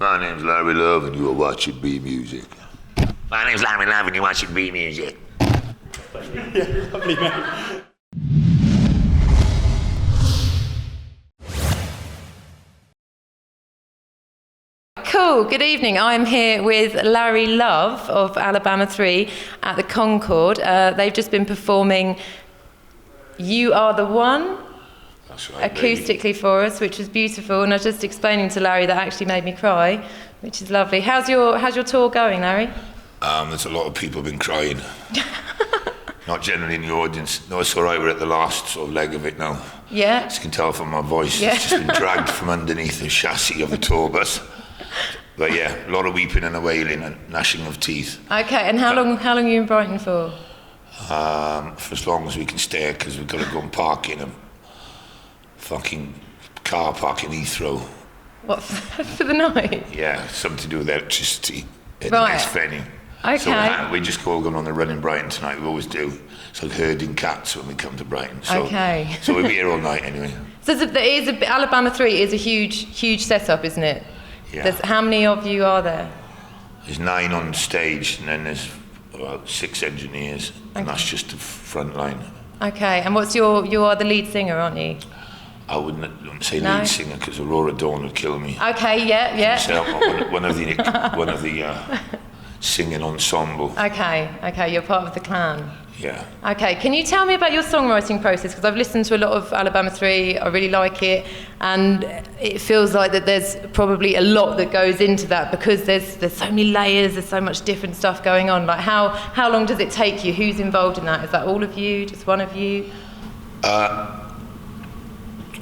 My name's Larry Love and you are watching Bmusic. My name's Larry Love and you're watching Bmusic. Yeah, lovely, mate. Cool, good evening. I'm here with Larry Love of Alabama 3 at the Concorde. They've just been performing You Are the One, That's right, acoustically baby. for us, which was beautiful. And I was just explaining to Larry that actually made me cry, which is lovely. How's your tour going, Larry? There's a lot of people been crying. Not generally in the audience. No, it's all right, we're at the last sort of leg of it now. Yeah. As you can tell from my voice, Yeah. it's just been dragged from underneath the chassis of the tour bus. But yeah, a lot of weeping and a wailing and gnashing of teeth. Okay, and how long are you in Brighton for? For as long as we can stay, because we've got to go and park in a fucking car park in Heathrow. What, for the night? Yeah, something to do with electricity in Right. the next venue. Okay. So we just all going on the run in Brighton tonight, we always do. It's like herding cats when we come to Brighton. So, Okay. So we'll be here all night anyway. So Alabama 3 is a huge setup, isn't it? Yeah. How many of you are there? There's 9 on stage and then there's about 6 engineers, and that's just the front line. Okay, and you are the lead singer, aren't you? I wouldn't say No. lead singer because Aurora Dawn would kill me. Okay, yeah. So one of the singing ensemble. Okay, you're part of the clan. Yeah. Okay, can you tell me about your songwriting process? Because I've listened to a lot of Alabama 3, I really like it, and it feels like that there's probably a lot that goes into that because there's so many layers, there's so much different stuff going on. Like how long does it take you? Who's involved in that? Is that all of you, just one of you?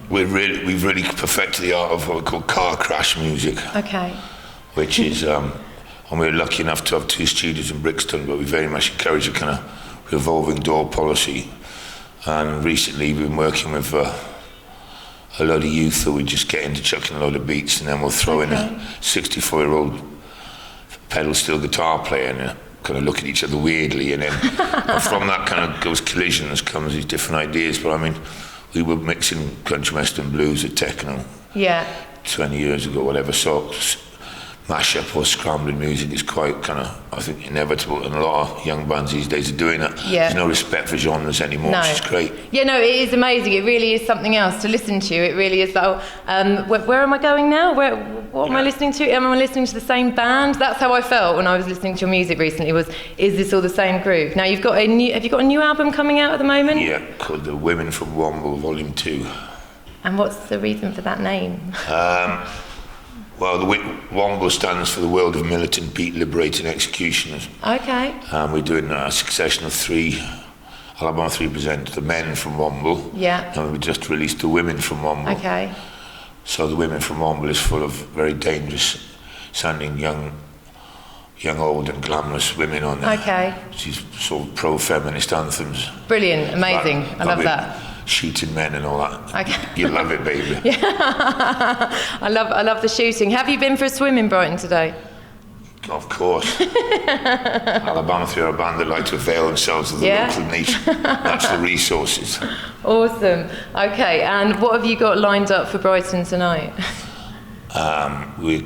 We've really perfected the art of what we call car crash music. Okay. Which is, and we're lucky enough to have 2 studios in Brixton, but we very much encourage a kind of revolving door policy. And recently we've been working with a load of youth who we just get into chucking a load of beats, and then we'll throw in a 64-year-old pedal steel guitar player and kind of look at each other weirdly, and then and from that kind of those collisions comes these different ideas. But I mean, we were mixing country western blues with techno 20 years ago, whatever. So mashup or scrambling music is quite kind of, I think, inevitable, and a lot of young bands these days are doing it. Yeah. There's no respect for genres anymore, which is great. Yeah, no, it is amazing. It really is something else to listen to. It really is like, where am I going now? What am I listening to? Am I listening to the same band? That's how I felt when I was listening to your music recently, is this all the same group? Now, have you got a new album coming out at the moment? Yeah, called the Wimmin From W.O.M.B.L.E. Volume 2. And what's the reason for that name? Well, the W.O.M.B.L.E. stands for the World of Militant Beat Liberating Executioners. Okay. We're doing a succession of 3. Alabama 3 present the men from W.O.M.B.L.E. Yeah. And we just released the women from W.O.M.B.L.E. Okay. So the women from W.O.M.B.L.E. is full of very dangerous sounding young, old and glamorous women on there. Okay. She's sort of pro-feminist anthems. Brilliant, amazing. I love that. Shooting men and all that. Okay. You love it, baby. Yeah. I love the shooting. Have you been for a swim in Brighton today? Of course. Alabama 3 are a band that like to avail themselves of the local natural resources. Awesome. Okay, and what have you got lined up for Brighton tonight? We're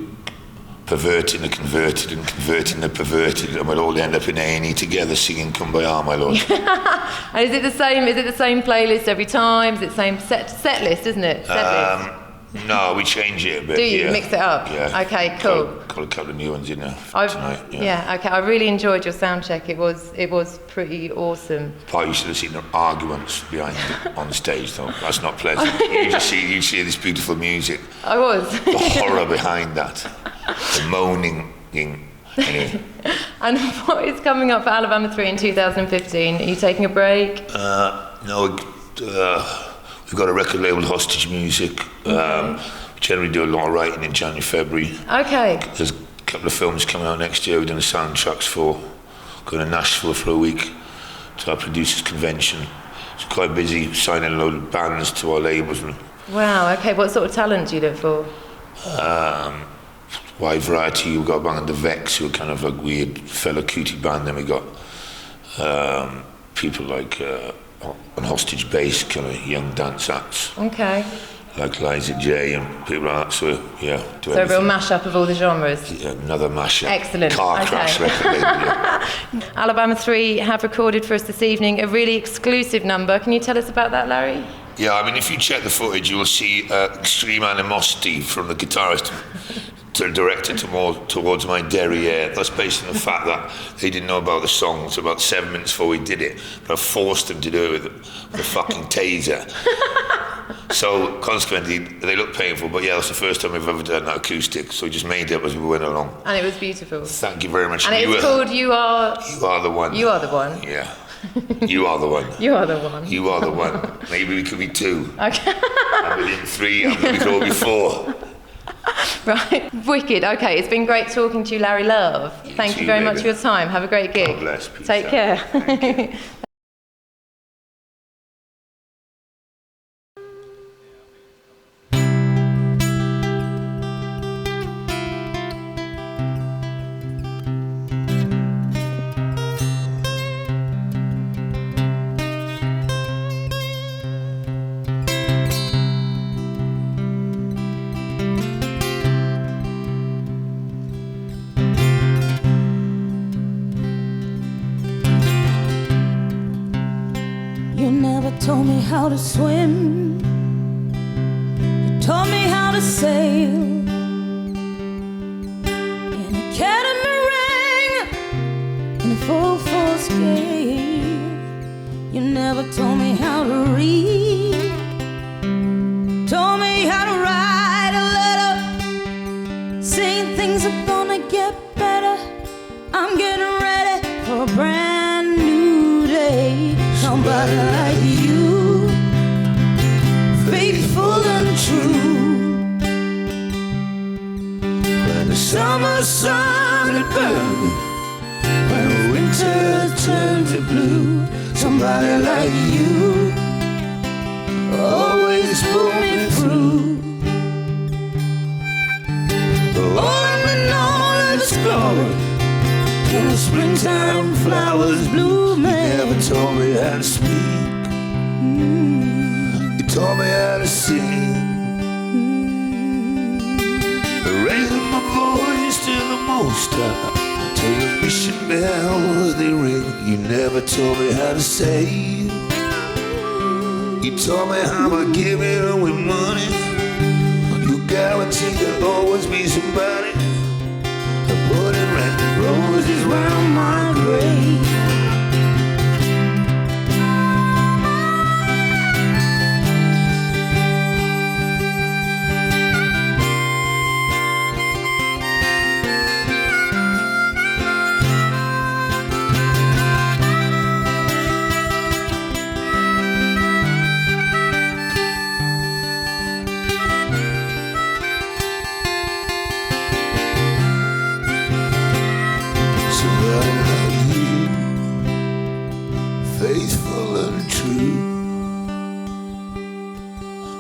perverting the converted and converting the perverted, and we'll all end up in A&E together singing Kumbaya, my lord. And is it the same playlist every time? Is it the same set list, isn't it? Set list. No, we change it a bit. Do you mix it up? Yeah. Okay, cool. Got a couple of new ones in there tonight. Yeah. Okay. I really enjoyed your sound check. It was pretty awesome. Part you should have seen the arguments behind it on stage, though. That's not pleasant. You see this beautiful music. I was. The horror behind that. The moaning. Anyway. And what is coming up for Alabama 3 in 2015? Are you taking a break? No. We've got a record label, Hostage Music. We generally do a lot of writing in January, February. Okay. There's a couple of films coming out next year. We're doing the soundtracks for. Going to Nashville for a week to our producers' convention. It's quite busy signing a load of bands to our labels. Wow. Okay. What sort of talent do you look for? Wide variety. We've got a band called The Vex, who are kind of like weird fellow cutie band. Then we got people like on Hostage Bass, kind of young dance acts. Okay. like Liza J and people like that. So yeah, do So a real everything. mashup of all the genres. Yeah, another mashup. Excellent. Car Okay. crash record label. Yeah. Alabama 3 have recorded for us this evening a really exclusive number. Can you tell us about that, Larry? Yeah, I mean, if you check the footage, you will see extreme animosity from the guitarist to the director towards my derriere. That's based on the fact that they didn't know about the song until about 7 minutes before we did it. But I forced them to do it with a fucking taser. So consequently, they look painful. But yeah, that's the first time we've ever done that acoustic. So we just made it up as we went along. And it was beautiful. Thank you very much. And it's called You Are... You Are the One. You Are the One. Yeah. You are the one. You are the one. You are the one. Maybe we could be 2. Okay. And within 3, I'm going to go before. Right. Wicked. Okay, it's been great talking to you, Larry Love. Thank you too, very much baby. for your time. Have a great gig. God bless. Peace Take out. care. Thank you. You never told me how to swim. You taught me how to sail in a catamaran in a 4/4 scale. You never told me how to read. Told me how to write a letter saying things are gonna get better. I'm getting ready for a brand new day. Somebody like you, faithful and true. When the summer sun had burned, when the winter turned to blue, somebody like you always pulled me through. All in all its glory, till the springtime flowers bloom. You never told me how to speak. You taught me how to sing. Raising my voice to the most high, till the mission bells they ring. You never told me how to save. You taught me how to give it away money. You guaranteed there'll always be somebody putting red roses round my grave. Faithful and true.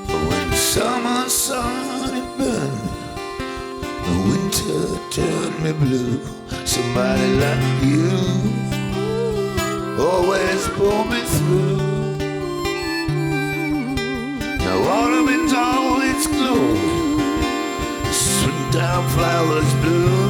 But when the summer sun it burned, the winter turned me blue. Somebody like you always pulled me through. Now autumn in all its glory, springtime flowers bloom.